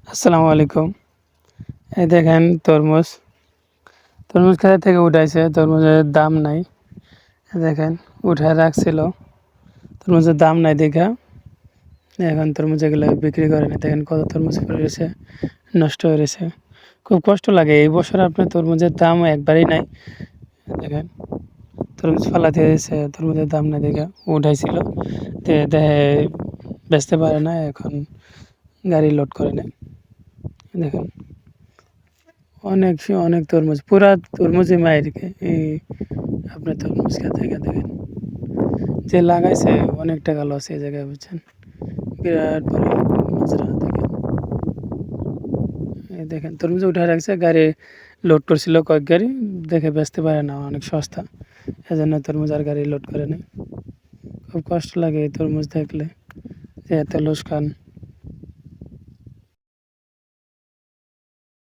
আসসালামু আলাইকুম। এই দেখেন তরমুজ, তরমুজ ক্ষেত থেকে উঠাইছে, তরমুজের দাম নাই। দেখেন উঠায় রাখছিল, তরমুজের দাম নাই দেখা এখন তরমুজ এগুলো বিক্রি করে না। দেখেন কত তরমুজ পড়ে রয়েছে, নষ্ট হয়ে রয়েছে। খুব কষ্ট লাগে, এই বছর আপনার তরমুজের দাম একবারেই নাই। দেখেন তরমুজ ফালাতে হয়েছে, তরমুজের দাম নাই দেখা উঠাইছিল, দেখে বেচতে পারে না, এখন গাড়ি লোড করে নেয়। দেখেন অনেক তরমুজ, পুরা তরমুজই মায়ের এই আপনার তরমুজ খেতে থেকে দেখেন যে লাগাইছে অনেক টাকা লস এই জায়গায়, বুঝছেন? বিরাট বড় তরমুজরা দেখেন। এই দেখেন তরমুজ উঠে রাখছে, গাড়ি লোড করছিল কয়েক গাড়ি, দেখে বেচতে পারে না, অনেক সস্তা, এজন্য তরমুজ আর গাড়ি লোড করে নেই। খুব কষ্ট লাগে এই তরমুজ দেখলে যে এত লোকসান।